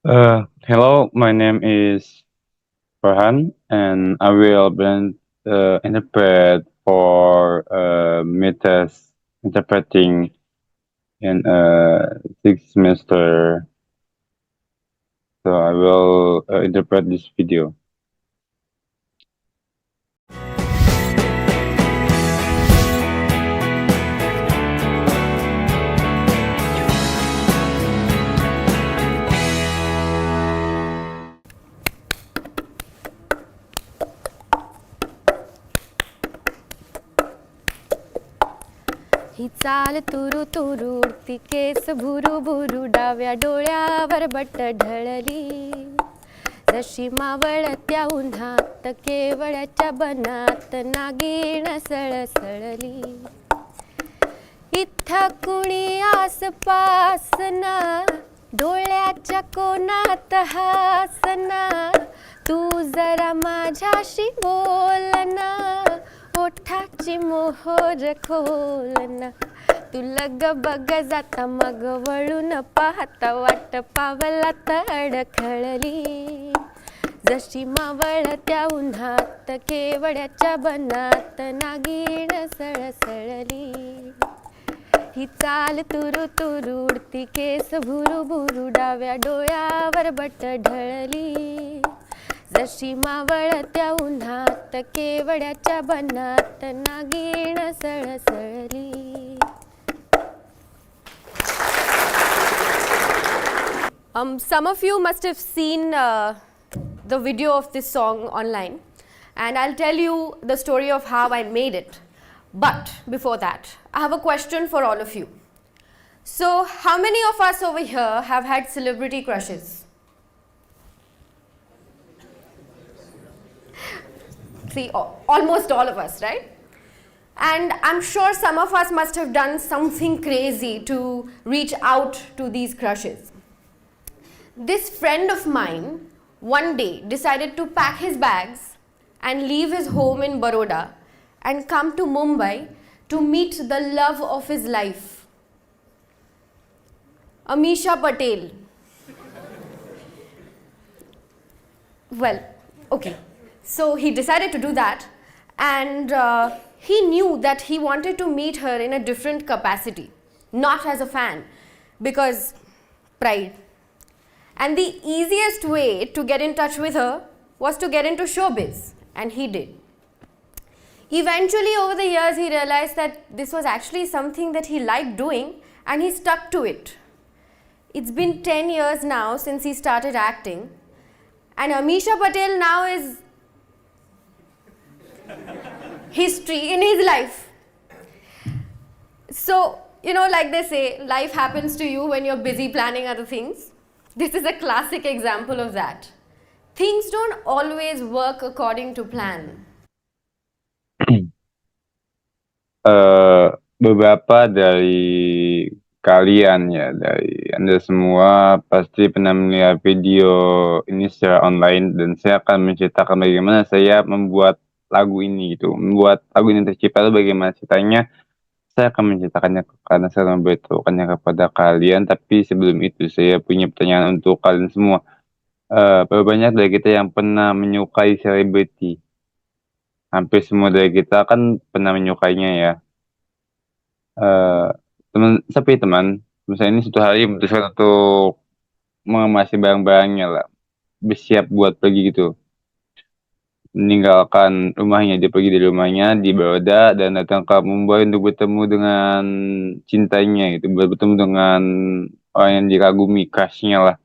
Hello, my name is Farhan, and I will be interpret for Metas interpreting in sixth semester. So I will interpret this video. ही चाल तुरु तुरु उडती केस भुरू भुरू डाव्या डोळ्यावर बट ढळली जशी मावळत्या उन्हात केवळ्याच्या बनात नागिण सळसळली इथं कुणी आसपासना डोळ्याच्या कोणात हासना तू जरा माझ्याशी बोलना ओठाची मोहोर खोलना तू लग बग जाता मग वळून पाहता वाट पावलात अडखळली जशी मावळत्या उन्हात केवड्याच्या बनात नागिण सळसळली ही चाल तुरु तुरु उडती केस भुरू भुरू डाव्या डोळ्यावर बट ढळली जशी मावळत्या उन्हात केवड्याच्या बनात नागिण सळसळली. Some of you must have seen the video of this song online, and I'll tell you the story of how I made it. But before that, I have a question for all of you. So, how many of us over here have had celebrity crushes? See, almost all of us, right? And I'm sure some of us must have done something crazy to reach out to these crushes. This friend of mine one day decided to pack his bags and leave his home in Baroda and come to Mumbai to meet the love of his life, Amisha Patel. Well, okay. So he decided to do that, and he knew that he wanted to meet her in a different capacity, not as a fan, because pride. And the easiest way to get in touch with her was to get into showbiz, and he did. Eventually, over the years, he realized that this was actually something that he liked doing, and he stuck to it. It's been 10 years now since he started acting, and Amisha Patel now is history in his life. So, like they say, life happens to you when you're busy planning other things. This is a classic example of that. Things don't always work according to plan. Beberapa dari kalian ya, dari Anda semua pasti pernah melihat video ini secara online, dan saya akan menceritakan bagaimana saya membuat lagu ini gitu. Membuat lagu ini tercipta itu bagaimana ceritanya. Saya akan menceritakannya karena saya akan memberitahukannya kepada kalian, tapi sebelum itu saya punya pertanyaan untuk kalian semua. Berapa banyak dari kita yang pernah menyukai selebriti? Hampir semua dari kita kan pernah menyukainya ya. Teman, misalnya ini suatu hari memutuskan untuk mengemasi barang-barangnya lah, bersiap buat pergi gitu, meninggalkan rumahnya. Dia pergi dari rumahnya di Baroda dan datang ke Mumbai untuk bertemu dengan cintanya gitu, bertemu dengan orang yang diragumi, crushnya lah.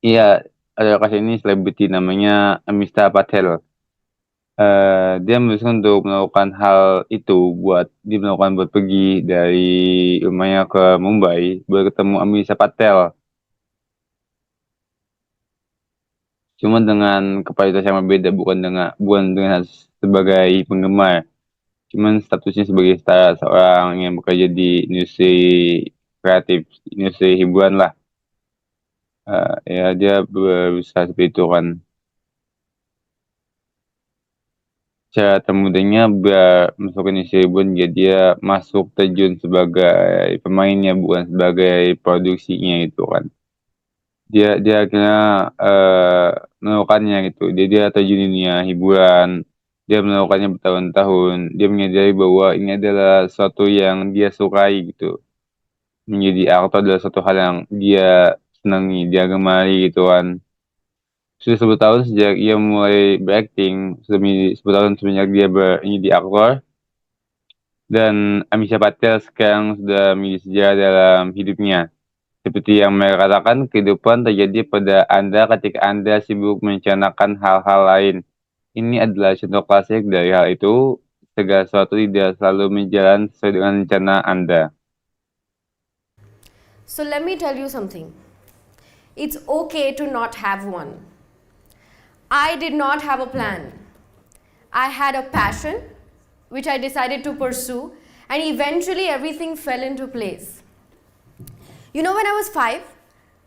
Iya, ada crush ini selebriti namanya Amisha Patel. Dia memutuskan untuk melakukan hal itu, dia melakukan buat pergi dari rumahnya ke Mumbai buat ketemu Amisha Patel. Cuma dengan kapasitas yang berbeda, bukan dengan sebagai penggemar, cuman statusnya sebagai seorang yang bekerja di industri kreatif, industri hiburan lah. Ya dia berusaha seperti itu kan. Cara termudahnya masuk industri hiburan, dia masuk terjun sebagai pemainnya, bukan sebagai produksinya itu kan. dia akhirnya melakukannya gitu. Dia terjun di dunia hiburan, dia melakukannya bertahun-tahun. Dia menyadari bahwa ini adalah sesuatu yang dia sukai gitu. Menjadi aktor adalah suatu hal yang dia senangi, dia gemari gitu kan. Sudah 10 tahun sejak ia mulai berakting, sudah 10 tahun semenjak dia menjadi aktor, dan Amisha Patel sekarang sudah menjadi sejarah dalam hidupnya. Seperti yang mereka katakan, kehidupan terjadi pada Anda ketika Anda sibuk merencanakan hal-hal lain. Ini adalah contoh klasik dari hal itu. Segala sesuatu tidak selalu berjalan sesuai dengan rencana Anda. So let me tell you something. It's okay to not have one. I did not have a plan. I had a passion which I decided to pursue, and eventually everything fell into place. You know, when I was 5,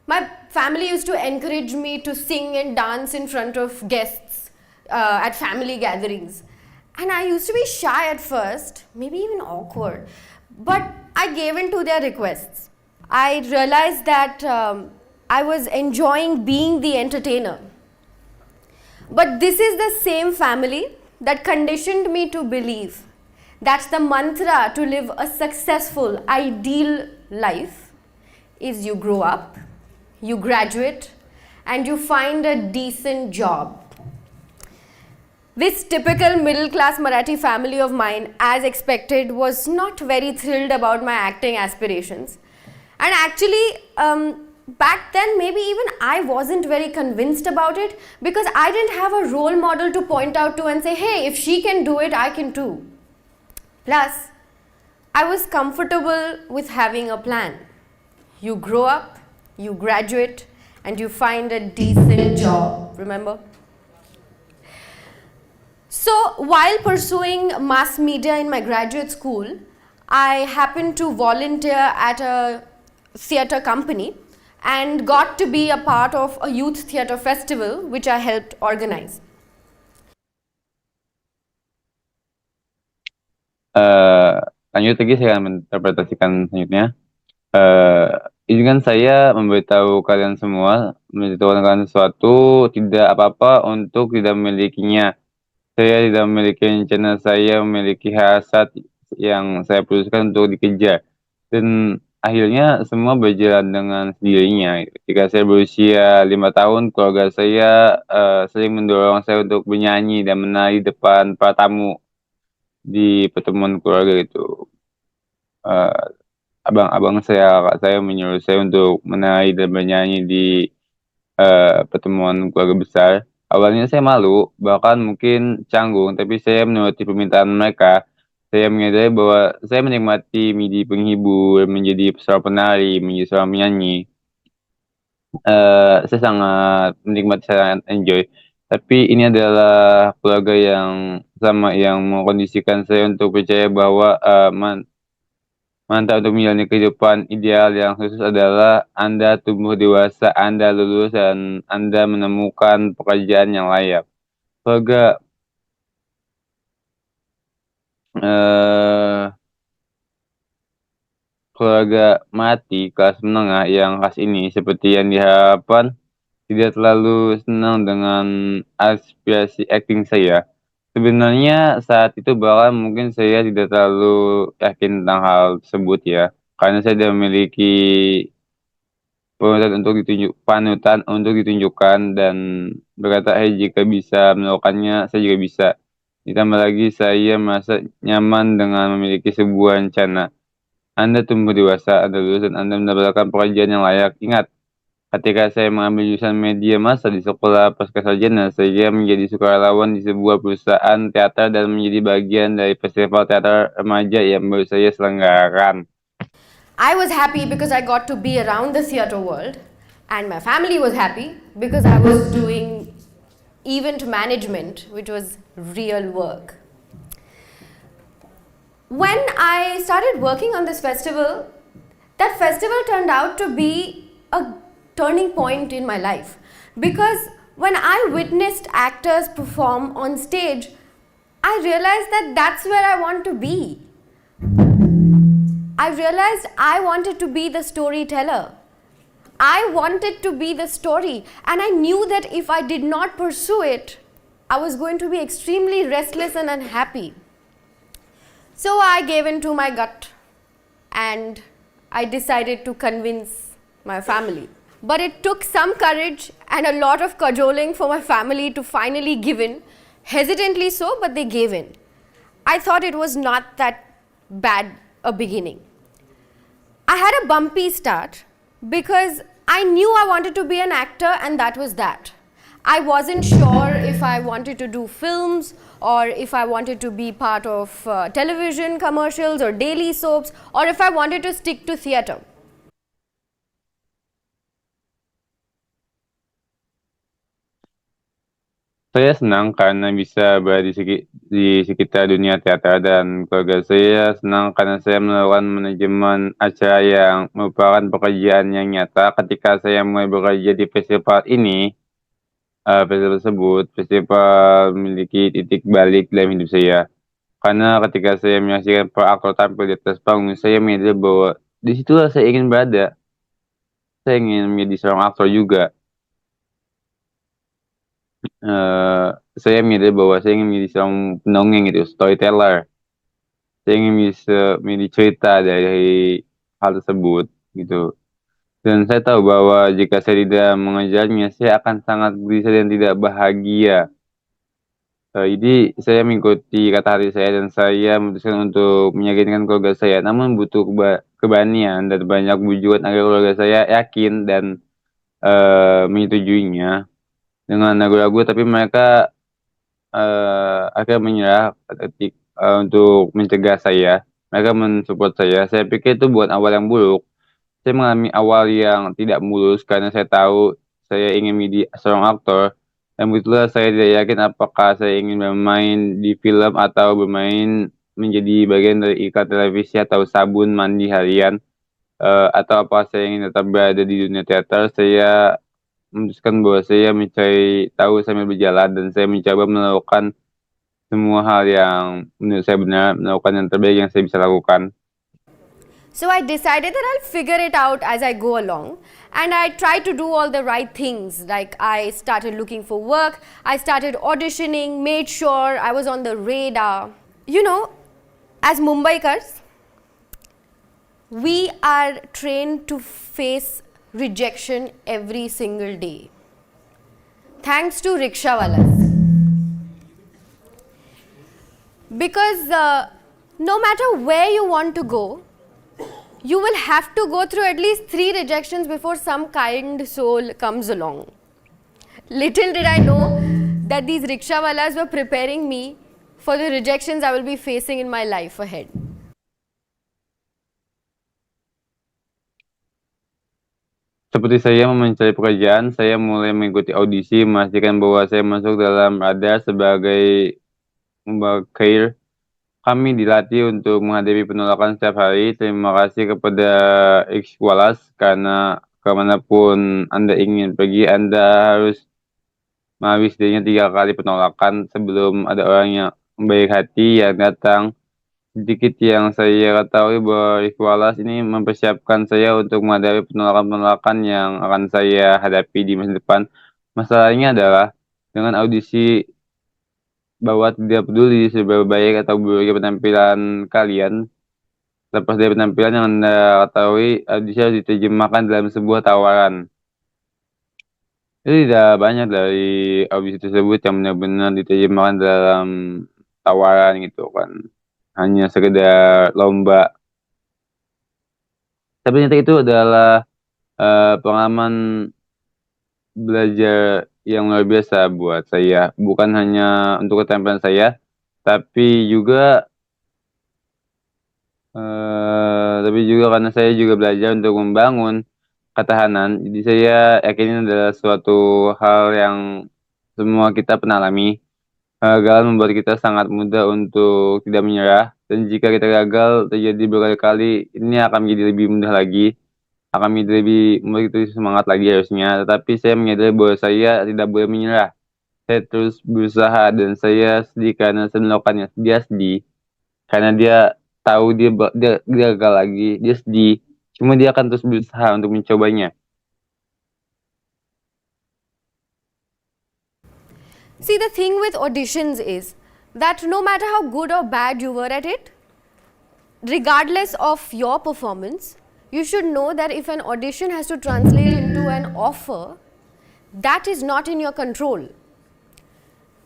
my family used to encourage me to sing and dance in front of guests at family gatherings. And I used to be shy at first, maybe even awkward, but I gave in to their requests. I realized that I was enjoying being the entertainer. But this is the same family that conditioned me to believe that the mantra to live a successful, ideal life is you grow up, you graduate, and you find a decent job. This typical middle class Marathi family of mine, as expected, was not very thrilled about my acting aspirations. And actually, back then, maybe even I wasn't very convinced about it, because I didn't have a role model to point out to and say, hey, if she can do it, I can too. Plus, I was comfortable with having a plan. You grow up, you graduate, and you find a decent job, remember? So, while pursuing mass media in my graduate school, I happened to volunteer at a theatre company and got to be a part of a youth theatre festival which I helped organize. Lanjut lagi, saya akan menginterpretasikan selanjutnya. Izinkan saya memberitahu kalian semua, memberitahukan kalian sesuatu, tidak apa-apa untuk tidak memilikinya. Saya tidak memiliki rencana, saya memiliki hasrat yang saya putuskan untuk dikejar. Dan akhirnya semua berjalan dengan sendirinya. Ketika saya berusia 5 tahun, keluarga saya sering mendorong saya untuk bernyanyi dan menari depan para tamu di pertemuan keluarga itu. Abang-abang saya, kakak saya menyuruh saya untuk menari dan bernyanyi di pertemuan keluarga besar. Awalnya saya malu, bahkan mungkin canggung, tapi saya menuruti permintaan mereka. Saya menyadari bahwa saya menikmati menjadi penghibur, menjadi seorang penari, menjadi seorang penyanyi. Saya sangat menikmati, sangat enjoy. Tapi ini adalah keluarga yang sama yang mengkondisikan saya untuk percaya bahwa mantra untuk menjalani kehidupan ideal yang khusus adalah Anda tumbuh dewasa, Anda lulus, dan Anda menemukan pekerjaan yang layak. Keluarga mati kelas menengah yang khas ini, seperti yang diharapkan, tidak terlalu senang dengan aspirasi acting saya. Sebenarnya saat itu bahkan mungkin saya tidak terlalu yakin tentang hal tersebut ya, karena saya tidak memiliki panutan untuk ditunjukkan dan berkata, jika bisa melakukannya, saya juga bisa. Ditambah lagi saya merasa nyaman dengan memiliki sebuah rencana. Anda tumbuh dewasa, Anda lulus, dan Anda mendapatkan pekerjaan yang layak. Ingat, ketika saya mengambil jurusan media massa di sekolah pasca sarjana, saya menjadi sukarelawan di sebuah perusahaan teater dan menjadi bagian dari festival teater remaja yang baru saya selenggarakan. I was happy because I got to be around the theatre world, and my family was happy because I was doing event management, which was real work. When I started working on this festival, that festival turned out to be a turning point in my life, because when I witnessed actors perform on stage, I realized that that's where I want to be. I realized I wanted to be the storyteller. I wanted to be the story, and I knew that if I did not pursue it, I was going to be extremely restless and unhappy. So I gave in to my gut and I decided to convince my family. But it took some courage and a lot of cajoling for my family to finally give in. Hesitantly so, but they gave in. I thought it was not that bad a beginning. I had a bumpy start because I knew I wanted to be an actor, and that was that. I wasn't sure if I wanted to do films or if I wanted to be part of television commercials or daily soaps, or if I wanted to stick to theatre. Saya senang karena bisa berada di sekitar dunia teater, dan keluarga saya senang karena saya melakukan manajemen acara yang merupakan pekerjaan yang nyata. Ketika saya mulai bekerja di festival ini, festival tersebut, festival memiliki titik balik dalam hidup saya. Karena ketika saya menyaksikan para aktor tampil di atas panggung, saya menyadari bahwa disitulah saya ingin berada. Saya ingin menjadi seorang aktor juga. Saya menyadari bahwa saya ingin menjadi seorang pendongeng gitu, storyteller. Saya ingin bisa menjadi cerita dari hal tersebut gitu. Dan saya tahu bahwa jika saya tidak mengejarnya, saya akan sangat gelisah dan tidak bahagia. Jadi saya mengikuti kata hati saya dan saya memutuskan untuk meyakinkan keluarga saya. Namun butuh keberanian dan banyak bujukan agar keluarga saya yakin dan menyetujuinya dengan ragu-ragu, tapi mereka akhirnya menyerah untuk mencegah saya. Mereka mensupport saya. Saya pikir itu bukan awal yang buruk. Saya mengalami awal yang tidak mulus karena saya tahu saya ingin menjadi seorang aktor. Dan begitulah saya tidak yakin apakah saya ingin bermain di film atau bermain menjadi bagian dari iklan televisi atau sabun mandi harian, atau apa saya ingin tetap berada di dunia teater. Saya memutuskan bahwa saya mencari tahu sambil berjalan, dan saya mencoba melakukan semua hal yang menurut saya benar, melakukan yang terbaik yang saya bisa lakukan. So I decided that I'll figure it out as I go along, and I tried to do all the right things. Like I started looking for work, I started auditioning, made sure I was on the radar. You know, as Mumbaikars, we are trained to face rejection every single day. Thanks to rickshawalas. Because no matter where you want to go, you will have to go through at least 3 rejections before some kind soul comes along. Little did I know that these rickshawalas were preparing me for the rejections I will be facing in my life ahead. Seperti saya mencari pekerjaan, saya mulai mengikuti audisi, memastikan bahwa saya masuk dalam radar sebagai career. Kami dilatih untuk menghadapi penolakan setiap hari. Terima kasih kepada X Wallace, karena kemanapun Anda ingin pergi, Anda harus melalui setidaknya 3 kali penolakan sebelum ada orang yang baik hati yang datang. Sedikit yang saya ketahui bahwa X Wallace ini mempersiapkan saya untuk menghadapi penolakan-penolakan yang akan saya hadapi di masa depan. Masalahnya adalah dengan audisi, bahwa tidak peduli seberapa baik atau buruknya penampilan kalian, lepas dari penampilan yang Anda ketahui, audisi harus diterjemahkan dalam sebuah tawaran. Jadi tidak banyak dari audisi tersebut yang benar-benar diterjemahkan dalam tawaran gitu kan. Hanya sekedar lomba. Tapi ternyata itu adalah pengalaman belajar yang luar biasa buat saya, bukan hanya untuk keterampilan saya, tapi juga karena saya juga belajar untuk membangun ketahanan. Jadi saya yakin ini adalah suatu hal yang semua kita pernah alami. Gagal membuat kita sangat mudah untuk tidak menyerah, dan jika kita gagal terjadi berkali-kali, ini akan menjadi lebih mudah lagi, akan menjadi lebih membuat kita semangat lagi harusnya. Tetapi saya menyadari bahwa saya tidak boleh menyerah. Saya terus berusaha, dan saya sedih karena saya melakukannya. Dia sedih karena dia tahu dia gagal lagi. Dia sedih, cuma dia akan terus berusaha untuk mencobanya. See, the thing with auditions is that no matter how good or bad you were at it, regardless of your performance, you should know that if an audition has to translate into an offer, that is not in your control.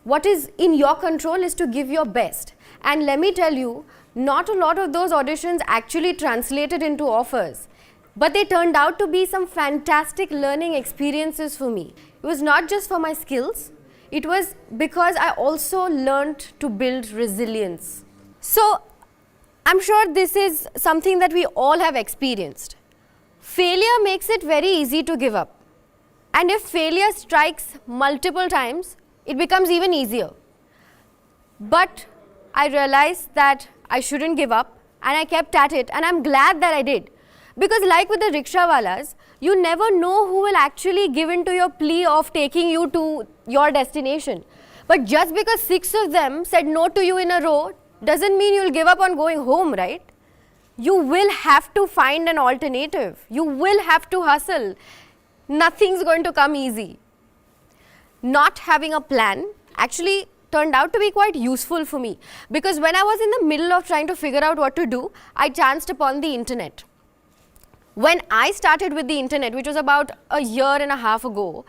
What is in your control is to give your best. And let me tell you, not a lot of those auditions actually translated into offers, but they turned out to be some fantastic learning experiences for me. It was not just for my skills, it was because I also learned to build resilience. So, I'm sure this is something that we all have experienced. Failure makes it very easy to give up. And if failure strikes multiple times, it becomes even easier. But I realized that I shouldn't give up, and I kept at it, and I'm glad that I did. Because like with the rickshawalas, you never know who will actually give in to your plea of taking you to your destination. But just because 6 of them said no to you in a row, doesn't mean you'll give up on going home, right? You will have to find an alternative. You will have to hustle. Nothing's going to come easy. Not having a plan actually turned out to be quite useful for me, because when I was in the middle of trying to figure out what to do, I chanced upon the internet. When I started with the internet, which was about a year and a half ago,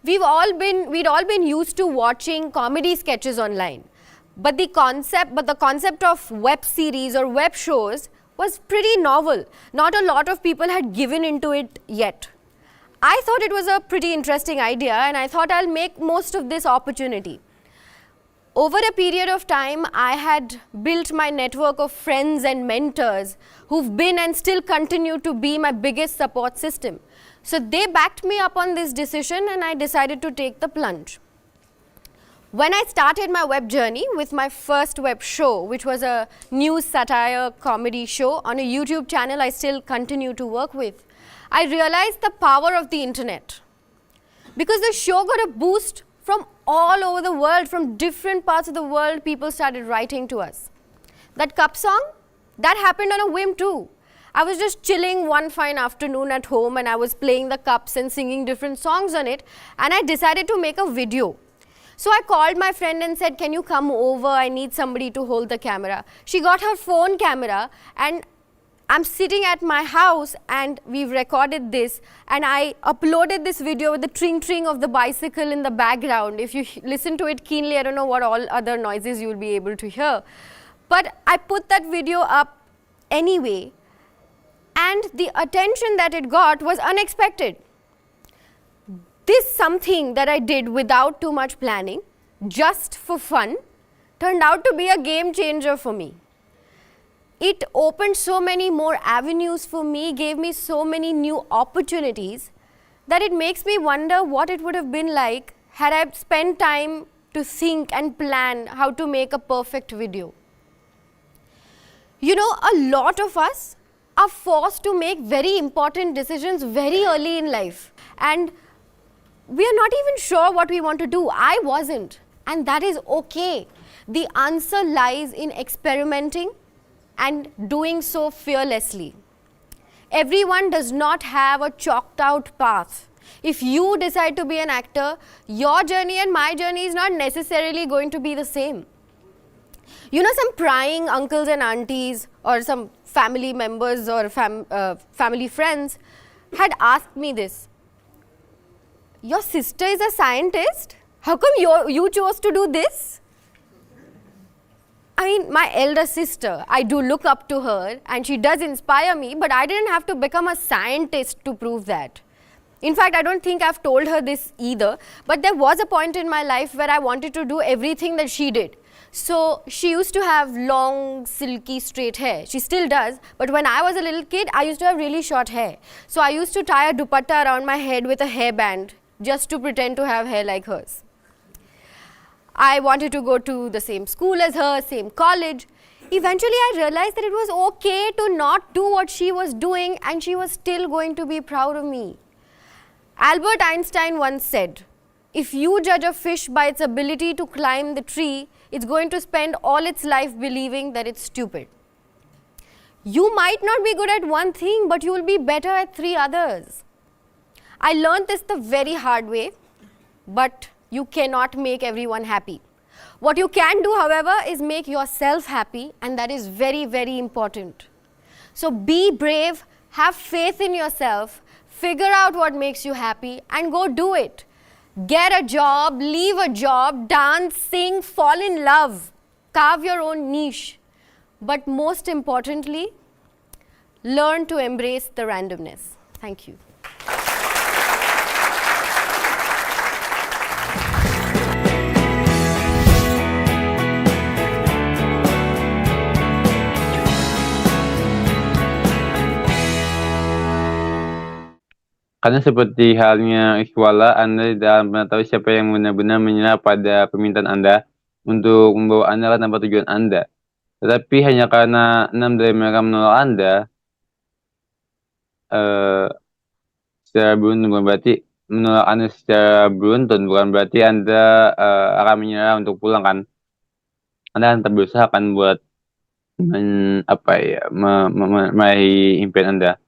we'd all been used to watching comedy sketches online. But the concept of web series or web shows was pretty novel. Not a lot of people had given into it yet. I thought it was a pretty interesting idea, and I thought I'll make most of this opportunity. Over a period of time, I had built my network of friends and mentors who've been and still continue to be my biggest support system. So they backed me up on this decision, and I decided to take the plunge. When I started my web journey with my first web show, which was a news satire comedy show on a YouTube channel I still continue to work with, I realized the power of the internet. Because the show got a boost from all over the world, from different parts of the world, people started writing to us. That cup song, that happened on a whim too. I was just chilling one fine afternoon at home, and I was playing the cups and singing different songs on it, and I decided to make a video. So I called my friend and said, can you come over? I need somebody to hold the camera. She got her phone camera, and I'm sitting at my house, and we've recorded this, and I uploaded this video with the tring of the bicycle in the background. If you listen to it keenly, I don't know what all other noises you'll be able to hear. But I put that video up anyway, and the attention that it got was unexpected. This something that I did without too much planning, just for fun, turned out to be a game changer for me. It opened so many more avenues for me, gave me so many new opportunities, that it makes me wonder what it would have been like had I spent time to think and plan how to make a perfect video. You know, a lot of us are forced to make very important decisions very early in life, and we are not even sure what we want to do. I wasn't, and that is okay. The answer lies in experimenting and doing so fearlessly. Everyone does not have a chalked out path. If you decide to be an actor, your journey and my journey is not necessarily going to be the same. You know, some prying uncles and aunties or some family members or family friends had asked me this. Your sister is a scientist? How come you chose to do this? I mean, my elder sister, I do look up to her and she does inspire me, but I didn't have to become a scientist to prove that. In fact, I don't think I've told her this either, but there was a point in my life where I wanted to do everything that she did. So she used to have long, silky, straight hair. She still does, but when I was a little kid, I used to have really short hair. So I used to tie a dupatta around my head with a hairband just to pretend to have hair like hers. I wanted to go to the same school as her, same college. Eventually, I realized that it was okay to not do what she was doing, and she was still going to be proud of me. Albert Einstein once said, if you judge a fish by its ability to climb the tree, it's going to spend all its life believing that it's stupid. You might not be good at one thing, but you will be better at 3 others. I learned this the very hard way, but You cannot make everyone happy. What you can do, however, is make yourself happy, and that is very, very important. So be brave, have faith in yourself, figure out what makes you happy, and go do it. Get a job, leave a job, dance, sing, fall in love, carve your own niche. But most importantly, learn to embrace the randomness. Thank you. Karena seperti halnya Ikhwala, Anda tidak pernah tahu siapa yang benar-benar menyerah pada permintaan Anda untuk membawa Anda ke tempat tujuan Anda. Tetapi hanya karena 6 dari mereka menolak Anda, secara beruntun bukan berarti menolak Anda secara beruntun bukan berarti Anda akan menyerah untuk pulang kan. Anda akan tetap berusaha kan buat meraih impian Anda.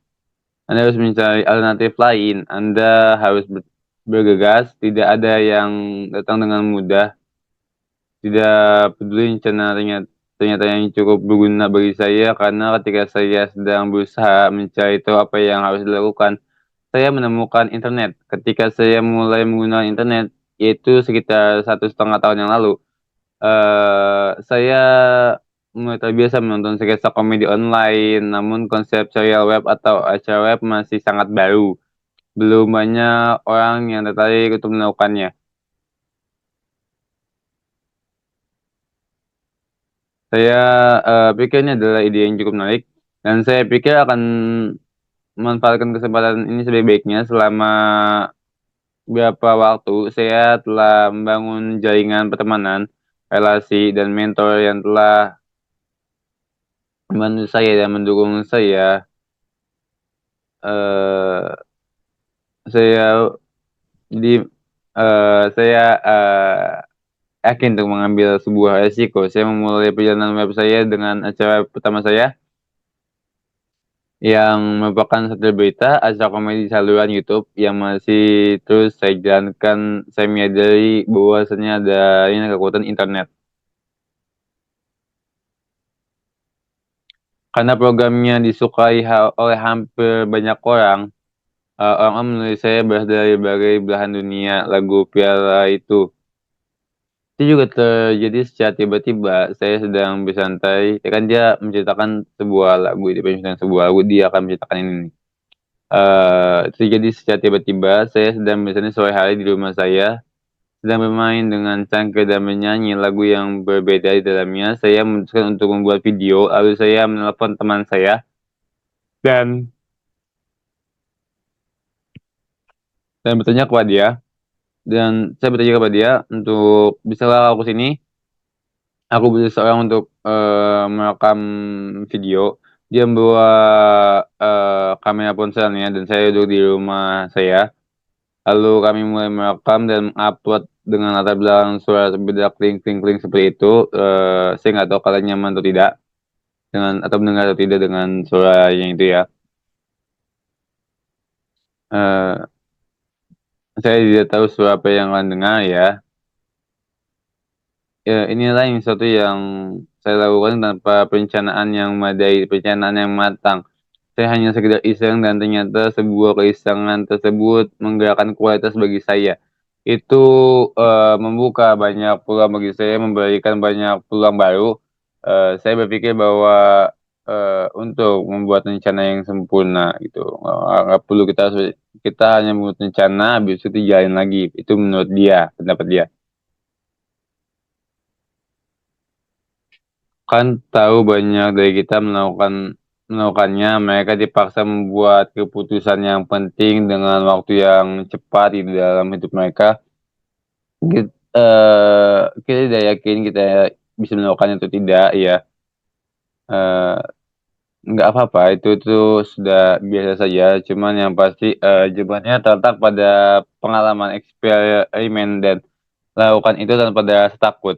Anda harus mencari alternatif lain. Anda harus bergegas. Tidak ada yang datang dengan mudah. Tidak peduli rencana ternyata yang cukup berguna bagi saya, karena ketika saya sedang berusaha mencari tahu apa yang harus dilakukan, saya menemukan internet. Ketika saya mulai menggunakan internet, yaitu sekitar 1,5 tahun yang lalu, saya mulai terbiasa menonton sketsa komedi online, namun konsep serial web atau acara web masih sangat baru. Belum banyak orang yang tertarik untuk melakukannya. Saya pikir ini adalah ide yang cukup menarik, dan saya pikir akan memanfaatkan kesempatan ini sebaik-baiknya. Selama beberapa waktu, saya telah membangun jaringan pertemanan, relasi, dan mentor yang telah membantu saya dan mendukung saya. Saya yakin untuk mengambil sebuah resiko. Saya memulai perjalanan web saya dengan acara pertama saya, yang merupakan satelit berita, acara komedi saluran YouTube yang masih terus saya jalankan. Saya menyadari bahwasannya adanya kekuatan internet. Karena programnya disukai oleh hampir banyak orang, orang menulis saya berasal dari berbagai belahan dunia. Lagu Piala itu juga terjadi secara tiba-tiba. Saya sedang bersantai, kan dia menceritakan sebuah lagu, dia akan menceritakan ini. Terjadi secara tiba-tiba. Saya sedang bersantai sore hari di rumah saya, sedang bermain dengan cangkir dan menyanyi lagu yang berbeda di dalamnya. Saya memutuskan untuk membuat video, lalu saya menelpon teman saya dan bertanya kepada dia. Dan saya bertanya kepada dia untuk, bisalah aku sini. Aku butuh seorang untuk merekam video. Dia membawa kamera ponselnya dan saya duduk di rumah saya. Lalu kami mulai merekam dan mengupload dengan latar belakang suara berbeda, kling seperti itu. Saya nggak tahu kalian nyaman atau tidak atau mendengar atau tidak dengan suara yang itu ya. Saya tidak tahu suara apa yang kalian dengar ya. Inilah yang sesuatu yang saya lakukan tanpa perencanaan yang memadai, perencanaan yang matang. Saya hanya sekedar iseng, dan ternyata sebuah keisengan tersebut menggerakkan kualitas bagi saya. Itu membuka banyak peluang bagi saya, memberikan banyak peluang baru. Saya berpikir bahwa untuk membuat rencana yang sempurna gitu, nggak perlu kita hanya membuat rencana, habis itu jalan lagi. Itu menurut dia, pendapat dia. Kan tahu banyak dari kita melakukannya. Mereka dipaksa membuat keputusan yang penting dengan waktu yang cepat di dalam hidup mereka. Kita tidak yakin kita bisa melakukannya atau tidak ya. Nggak apa-apa, itu sudah biasa saja. Cuman yang pasti jawabannya terletak pada pengalaman, eksperimen, dan lakukan itu tanpa rasa takut.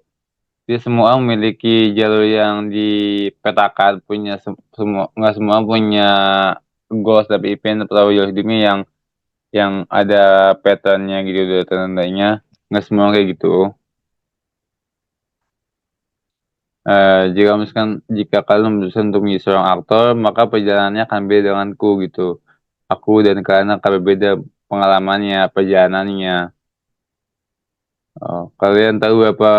Jadi semua memiliki jalur yang dipetakan, nggak semua punya goals tapi event atau jalur hidupnya yang ada patternnya gitu, ada tandanya. nggak semua kayak gitu. Jika kalian memutuskan untuk menjadi seorang aktor, maka perjalanannya akan beda denganku gitu. Aku dan kalian akan berbeda pengalamannya, perjalanannya. Kalian tahu berapa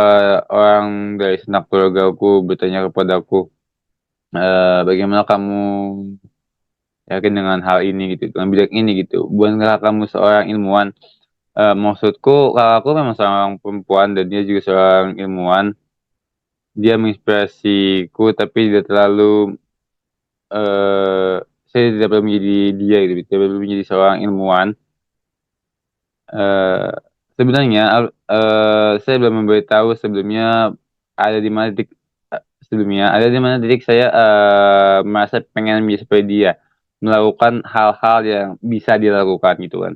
orang dari sanak keluargaku bertanya kepadaku, bagaimana kamu yakin dengan hal ini gitu, dengan bidang ini gitu. Bukankah kamu seorang ilmuwan? Maksudku, kakakku memang seorang perempuan dan dia juga seorang ilmuwan. Dia menginspirasiku, tapi tidak terlalu, saya tidak perlu menjadi dia gitu, tidak perlu menjadi seorang ilmuwan. Eh, Sebenarnya, saya belum memberitahu sebelumnya ada di mana titik ada di mana titik saya merasa pengen menjadi seperti dia, melakukan hal-hal yang bisa dilakukan gitu kan.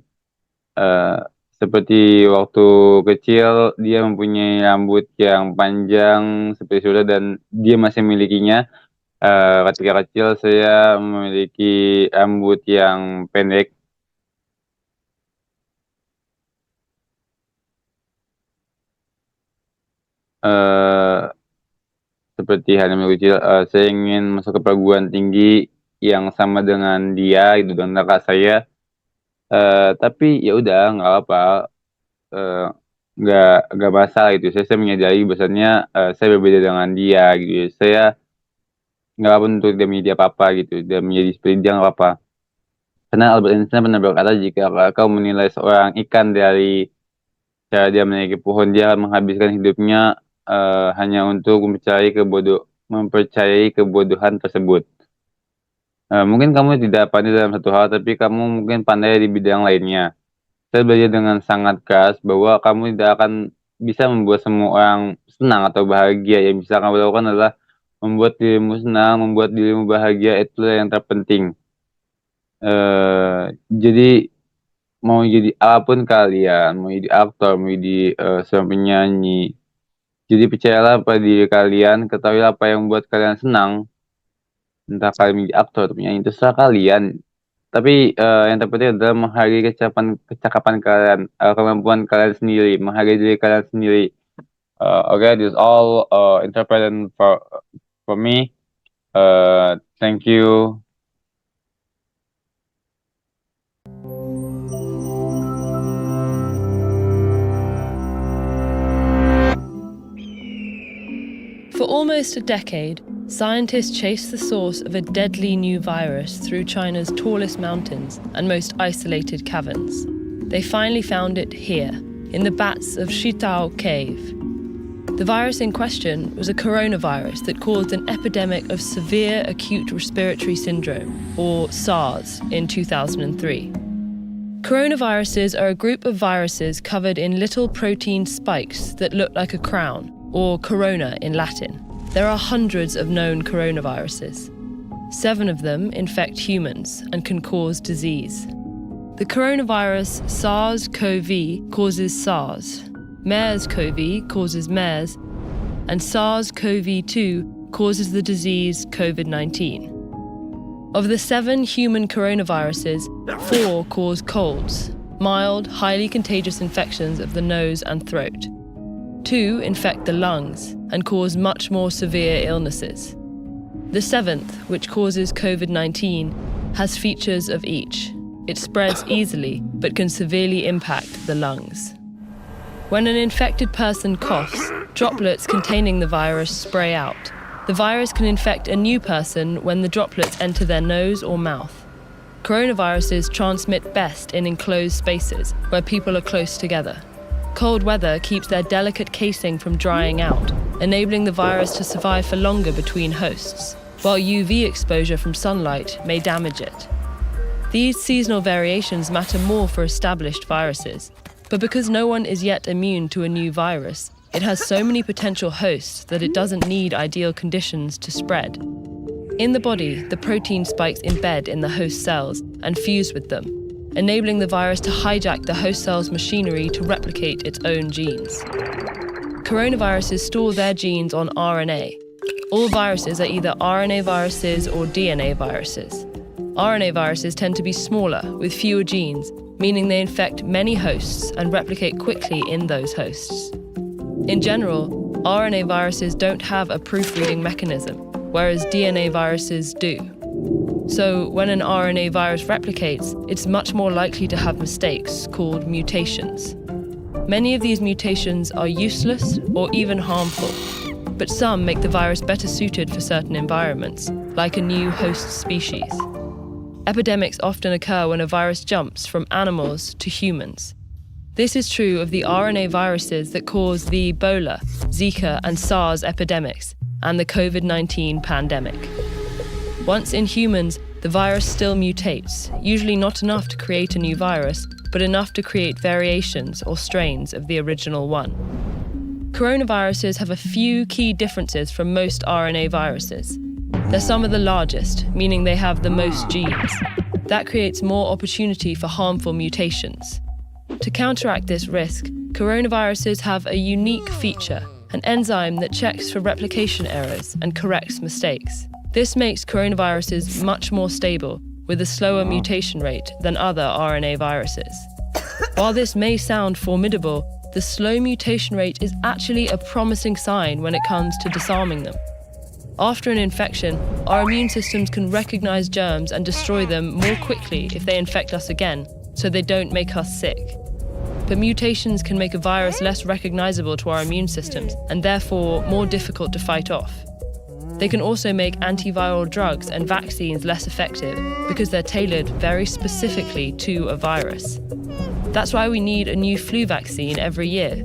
Eh, Seperti waktu kecil dia mempunyai rambut yang panjang seperti Surya dan dia masih memilikinya. Ketika kecil saya memiliki rambut yang pendek. Eh, Seperti halnya waktu kecil, saya ingin masuk ke perguruan tinggi yang sama dengan dia gitu dengan kakak saya. Tapi ya udah nggak apa-apa. Eh, nggak masalah gitu. Saya menyadari bahwasannya saya berbeda dengan dia gitu. Saya nggak apa untuk dia menjadi apa-apa gitu. Dia menjadi seperti dia nggak apa-apa. Karena Albert Einstein pernah berkata jika kau menilai seorang ikan dari cara dia menaiki pohon, dia akan menghabiskan hidupnya hanya untuk mempercayai kebodohan tersebut. Mungkin kamu tidak pandai dalam satu hal, tapi kamu mungkin pandai di bidang lainnya. Saya belajar dengan sangat keras bahwa kamu tidak akan bisa membuat semua orang senang atau bahagia. Yang bisa kamu lakukan adalah membuat dirimu senang, membuat dirimu bahagia, itulah yang terpenting. Jadi mau jadi apapun kalian, mau jadi aktor, mau jadi seorang penyanyi, jadi percayalah pada diri kalian, ketahuilah apa yang membuat kalian senang, entah kalian menjadi aktor atau penyanyi, itu terserah kalian. Tapi yang terpenting adalah menghargai kecakapan kalian, kemampuan kalian sendiri, menghargai diri kalian sendiri. Okay, this is all interpreted for me. Thank you. For almost a decade, scientists chased the source of a deadly new virus through China's tallest mountains and most isolated caverns. They finally found it here, in the bats of Shitao Cave. The virus in question was a coronavirus that caused an epidemic of severe acute respiratory syndrome, or SARS, in 2003. Coronaviruses are a group of viruses covered in little protein spikes that look like a crown, or corona in Latin. There are hundreds of known coronaviruses. 7 of them infect humans and can cause disease. The coronavirus SARS-CoV causes SARS, MERS-CoV causes MERS, and SARS-CoV-2 causes the disease COVID-19. Of the 7 human coronaviruses, 4 cause colds, mild, highly contagious infections of the nose and throat. 2 infect the lungs and cause much more severe illnesses. The 7th, which causes COVID-19, has features of each. It spreads easily, but can severely impact the lungs. When an infected person coughs, droplets containing the virus spray out. The virus can infect a new person when the droplets enter their nose or mouth. Coronaviruses transmit best in enclosed spaces where people are close together. Cold weather keeps their delicate casing from drying out, enabling the virus to survive for longer between hosts, while UV exposure from sunlight may damage it. These seasonal variations matter more for established viruses, but because no one is yet immune to a new virus, it has so many potential hosts that it doesn't need ideal conditions to spread. In the body, the protein spikes embed in the host cells and fuse with them, enabling the virus to hijack the host cell's machinery to replicate its own genes. Coronaviruses store their genes on RNA. All viruses are either RNA viruses or DNA viruses. RNA viruses tend to be smaller, with fewer genes, meaning they infect many hosts and replicate quickly in those hosts. In general, RNA viruses don't have a proofreading mechanism, whereas DNA viruses do. So when an RNA virus replicates, it's much more likely to have mistakes called mutations. Many of these mutations are useless or even harmful, but some make the virus better suited for certain environments, like a new host species. Epidemics often occur when a virus jumps from animals to humans. This is true of the RNA viruses that cause the Ebola, Zika, and SARS epidemics, and the COVID-19 pandemic. Once in humans, the virus still mutates, usually not enough to create a new virus, but enough to create variations or strains of the original one. Coronaviruses have a few key differences from most RNA viruses. They're some of the largest, meaning they have the most genes. That creates more opportunity for harmful mutations. To counteract this risk, coronaviruses have a unique feature, an enzyme that checks for replication errors and corrects mistakes. This makes coronaviruses much more stable, with a slower mutation rate than other RNA viruses. While this may sound formidable, the slow mutation rate is actually a promising sign when it comes to disarming them. After an infection, our immune systems can recognize germs and destroy them more quickly if they infect us again, so they don't make us sick. But mutations can make a virus less recognizable to our immune systems and therefore more difficult to fight off. They can also make antiviral drugs and vaccines less effective because they're tailored very specifically to a virus. That's why we need a new flu vaccine every year.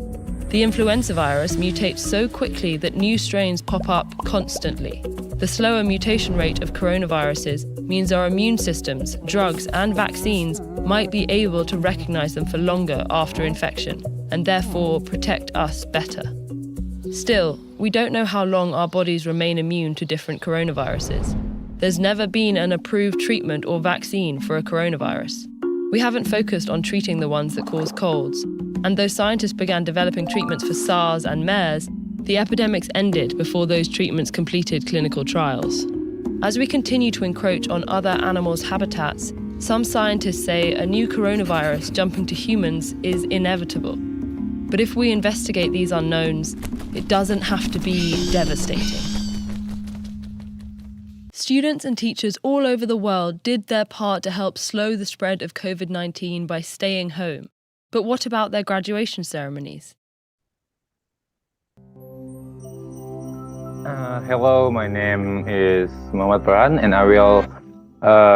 The influenza virus mutates so quickly that new strains pop up constantly. The slower mutation rate of coronaviruses means our immune systems, drugs, and vaccines might be able to recognize them for longer after infection, and therefore protect us better. Still, we don't know how long our bodies remain immune to different coronaviruses. There's never been an approved treatment or vaccine for a coronavirus. We haven't focused on treating the ones that cause colds, and though scientists began developing treatments for SARS and MERS, the epidemics ended before those treatments completed clinical trials. As we continue to encroach on other animals' habitats, some scientists say a new coronavirus jumping to humans is inevitable. But if we investigate these unknowns, it doesn't have to be devastating. Students and teachers all over the world did their part to help slow the spread of COVID-19 by staying home. But what about their graduation ceremonies? Hello, my name is Muhammad Farhan, and I will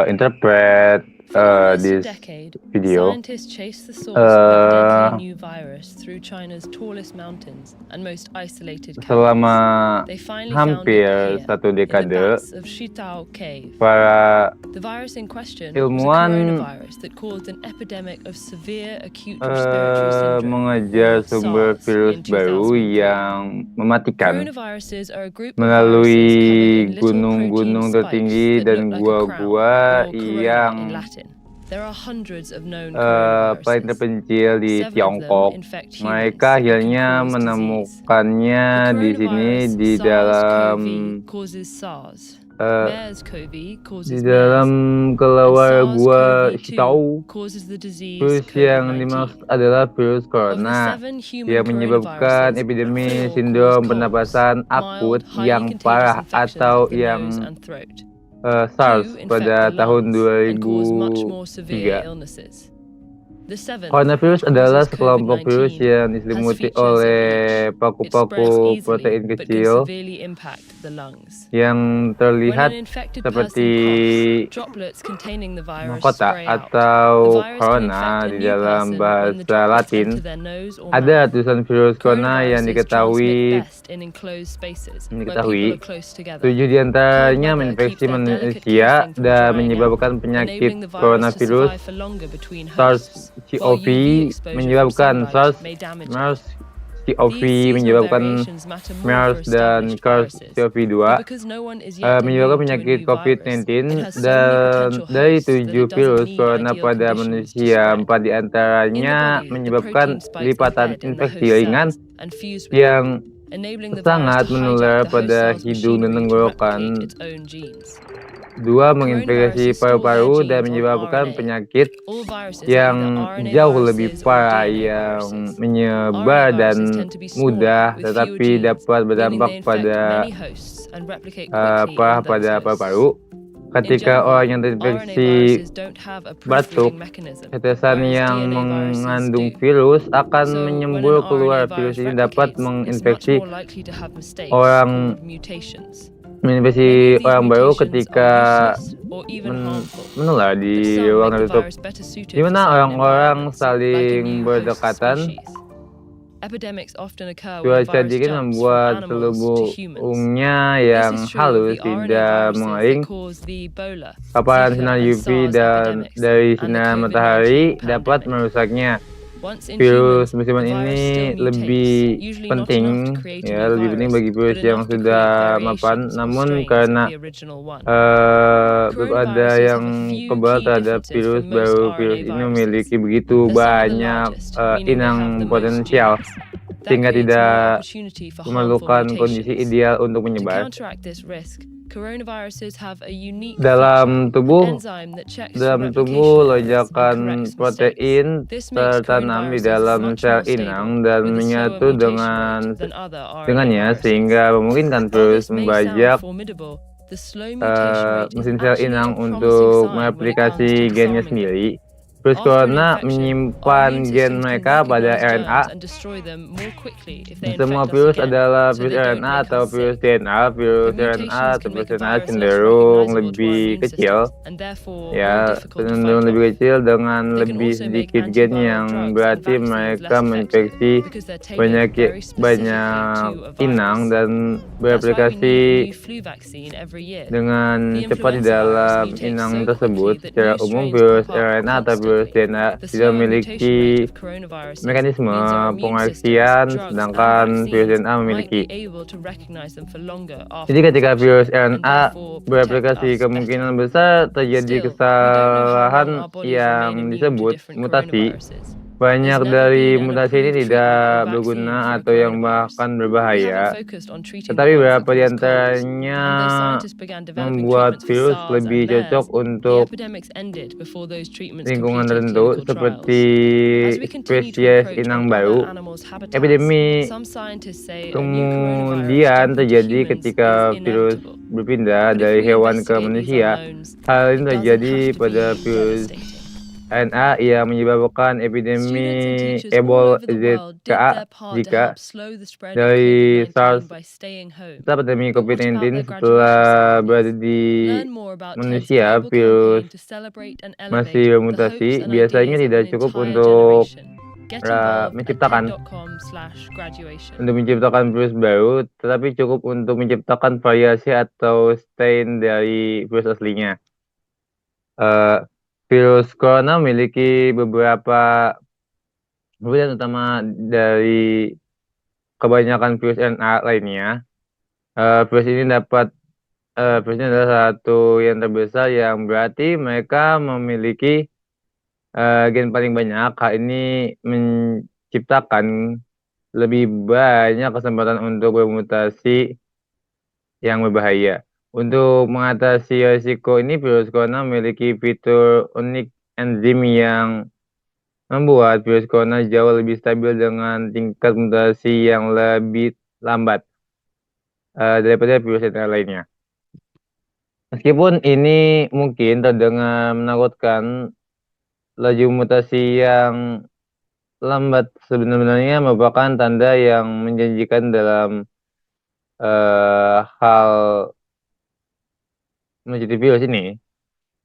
interpret For this almost a decade, video. scientists chased the source of a deadly new virus through China's tallest mountains and most isolated caverns. Selama They finally found hampir it here, satu in the dekade, depths of Shitao Cave. para The virus in question was a ilmuwan coronavirus that caused an epidemic of severe acute respiratory syndrome, mengejar or sumber SARS, virus in baru 2003. yang mematikan Coronaviruses are a group of melalui viruses covered in little gunung-gunung protein tertinggi spikes that dan look like a crown, gua-gua or corona yang in Latin. There are hundreds of known paling coronaviruses. terpencil di 7 of them Tiongkok. infect humans Mereka and can akhirnya cause disease. menemukannya The di sini coronavirus di dalam SARS-CoV causes SARS. eh, MERS-CoV causes di dalam MERS. kelelawar And gua SARS-CoV-2 Shitao. causes the disease Virus yang dimaksud COVID-19. adalah virus Of the corona 7 human yang menyebabkan coronaviruses, epidemi 4 sindrom cause pernapasan colds, akut mild, highly yang contagious parah infections atau of the yang nose and throat. SARS 2 infect pada the tahun lungs and cause much more severe 2003. illnesses. The 7th, Coronavirus which adalah causes sekelompok virus COVID-19, yang has diselimuti features of oleh each. It paku-paku spreads protein easily, but can kecil severely impact the lungs. yang When terlihat an infected seperti person coughs, droplets containing the virus mahkota spray out. The atau virus can corona infect a di new dalam person when the bahasa droplets Latin. enter their nose or Ada mouth. ratusan virus corona yang Coronaviruses transmit diketahui best in enclosed spaces where people are close together. 7 diantaranya Cold weather menginfeksi keeps their delicate manusia casing from dan drying out, menyebabkan penyakit enabling the virus to coronavirus survive for longer between hosts, while SARS-CoV UV exposure from menyebabkan sunlight SARS, may damage it. MERS-CoV These seasonal menyebabkan variations matter more MERS for dan established viruses, SARS-CoV-2 but because no one is yet menyebabkan immune to a penyakit new virus, COVID-19 it has so many dan potential dari hosts that 7 it doesn't virus need corona ideal pada conditions to manusia, spread. 4 In the diantaranya body, the menyebabkan protein spikes lipatan embed in the infeksi host ringan cells and fuse with yang them, enabling the virus sangat to menular hijack the host pada cell's hidung dan machinery to tenggorokan. replicate its own genes. Dua, menginfeksi Coronaviruses store their paru-paru dan genes on menyebabkan RNA. penyakit All viruses are yang either RNA jauh lebih viruses or parah, DNA yang viruses. menyebar RNA dan viruses tend to be smaller, mudah, with fewer tetapi genes, dapat meaning berdampak they infect pada many hosts and replicate quickly in pada those paru-paru. hosts. In Ketika general, orang yang RNA terinfeksi viruses don't have a batuk, proofreading mechanism, tetesan whereas yang DNA viruses mengandung do. virus akan So, when menyembur an keluar. RNA Virus virus ini dapat replicates, it's much menginfeksi more likely to have mistakes orang called mutations. Many menginfeksi of these orang baru mutations ketika are useless or even harmful, menular di but some ruang make the tertutup, virus better suited di for mana certain orang-orang environments, like a saling new host berdekatan. species. Epidemics often occur when a Cuaca virus dingin jumps from membuat animals to humans. selubungnya This yang is true of halus the RNA tidak viruses mengering. that cause the Ebola, Paparan Zika, sinar and UV SARS dan epidemics, dari and the sinar COVID-19 matahari dapat pandemic. merusaknya. Once in Virus humans, musiman the virus ini still lebih mutates, usually not penting, enough to create a new lebih penting virus, bagi but virus yang enough to sudah create mapan. variations or Namun strains karena of the original one. ada Coronaviruses yang have a few kebal key terhadap differences virus from most baru. RNA Virus ini viruses. memiliki begitu They're some of the banyak largest, meaning they inang have the most potensial, genes. That sehingga creates more tidak opportunity for harmful memerlukan kondisi mutations. ideal untuk To menyebar. counteract this risk, coronaviruses have a unique Dalam feature, tubuh, an enzyme that checks for replication errors and lonjakan corrects mistakes. protein This makes tertanam di coronaviruses dalam much sel more stable, inang dan with a slower menyatu mutation rate than other RNA dengannya, viruses. sehingga memungkinkan While virus this may sound membajak formidable, the slow mutation rate is mesin sel actually inang a promising untuk sign when it mereplikasi comes to gennya disarming them. sendiri. Virus After an corona infection, menyimpan our immune gen systems can mereka pada recognize RNA. germs and destroy them more quickly if they Semua infect us virus again, adalah so virus they don't RNA make atau us virus sick. DNA. Virus But RNA mutations atau can make virus the DNA virus less cenderung recognizable to our lebih immune kecil, systems and therefore more ya, difficult to cenderung fight lebih off. kecil dengan They can lebih also make sedikit gen antiviral yang drugs and berarti vaccines mereka less effective menginfeksi because they're tailored very specifically banyak to a inang virus. dan That's why we need a bereplikasi new flu vaccine every year. dengan The cepat di influenza virus dalam mutates inang so tersebut. quickly that Secara new umum, strains virus pop up RNA atau virus constantly. DNA The tidak slower memiliki mutation rate of coronaviruses mekanisme means our immune systems, pengoreksian, drugs, and sedangkan virus vaccines DNA might memiliki. be able to recognize them for longer after Jadi ketika infection virus and RNA therefore protect bereplikasi, us kemungkinan better. besar terjadi Still, we don't know how long kesalahan our bodies remain yang immune to disebut different mutasi. coronaviruses. Banyak There's never dari been an mutasi ini approved tidak treatment or vaccine berguna for a atau yang coronavirus. bahkan We berbahaya, haven't focused on treating the tetapi ones that beberapa di cause colds. antaranya And though scientists began developing membuat treatments for virus SARS lebih and cocok MERS, the untuk epidemics ended before those treatments lingkungan completed tertentu, clinical trials. seperti As we continue to spesies encroach inang on baru. other animals' habitats, Epidemi some scientists say a new coronavirus kemudian jumping to terjadi humans ketika is virus inevitable. berpindah But if dari we hewan ke investigate these manusia. unknowns, Hal it ini doesn't terjadi have to pada be virus devastating. RNA yang menyebabkan epidemi Students and teachers all Ebola over the world did ZKA their part to Zika help slow the spread of dari COVID-19 SARS by staying home. serta pandemi But what about COVID-19 their setelah graduation berada ceremonies? di Learn more about TED's manusia. global Virus campaign to celebrate and masih elevate the hopes bermutasi, and biasanya ideas of tidak an cukup entire untuk generation. Get involved at menciptakan TED.com/graduation. virus baru, tetapi cukup untuk menciptakan variasi atau strain dari virus aslinya. Virus corona memiliki beberapa perbedaan utama dari kebanyakan virus RNA lainnya. Virus ini adalah satu yang terbesar, yang berarti mereka memiliki gen paling banyak. Hal ini menciptakan lebih banyak kesempatan untuk bermutasi yang berbahaya. Untuk mengatasi risiko ini, virus corona memiliki fitur unik enzim yang membuat virus corona jauh lebih stabil dengan tingkat mutasi yang lebih lambat daripada virus yang lainnya. Meskipun ini mungkin terdengar menakutkan, laju mutasi yang lambat sebenarnya merupakan tanda yang menjanjikan dalam hal menjadi virus ini.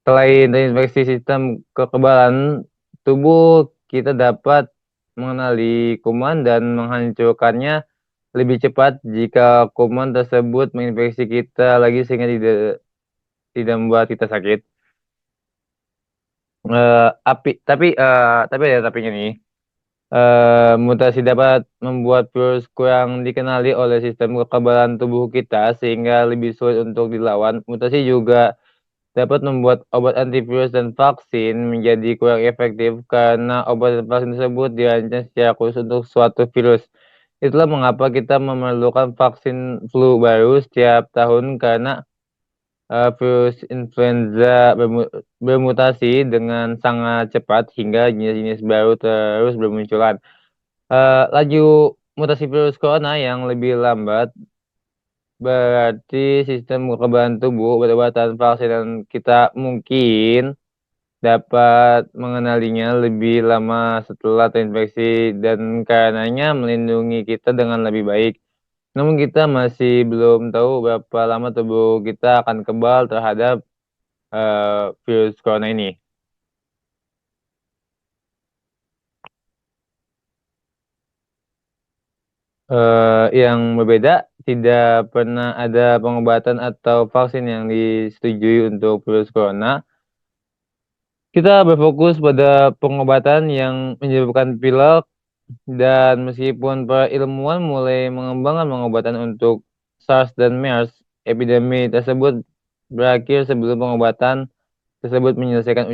Selain terinfeksi sistem kekebalan tubuh, kita dapat mengenali kuman dan menghancurkannya lebih cepat jika kuman tersebut menginfeksi kita lagi, sehingga tidak membuat kita sakit. Tapi ada tapinya nih. Mutasi dapat membuat virus kurang dikenali oleh sistem kekebalan tubuh kita, sehingga lebih sulit untuk dilawan. Mutasi juga dapat membuat obat antivirus dan vaksin menjadi kurang efektif karena obat dan vaksin tersebut dirancang secara khusus untuk suatu virus. Itulah mengapa kita memerlukan vaksin flu baru setiap tahun, karena virus influenza bermutasi dengan sangat cepat hingga jenis-jenis baru terus bermunculan. Laju mutasi virus corona yang lebih lambat berarti sistem kekebalan tubuh obat-obatan vaksin dan kita mungkin dapat mengenalinya lebih lama setelah terinfeksi dan karenanya melindungi kita dengan lebih baik. Namun kita masih belum tahu berapa lama tubuh kita akan kebal terhadap virus corona ini. Yang berbeda, tidak pernah ada pengobatan atau vaksin yang disetujui untuk virus corona. Kita berfokus pada pengobatan yang menyebabkan pilek, dan meskipun para ilmuwan mulai mengembangkan pengobatan untuk SARS dan MERS, epidemi tersebut berakhir sebelum pengobatan tersebut menyelesaikan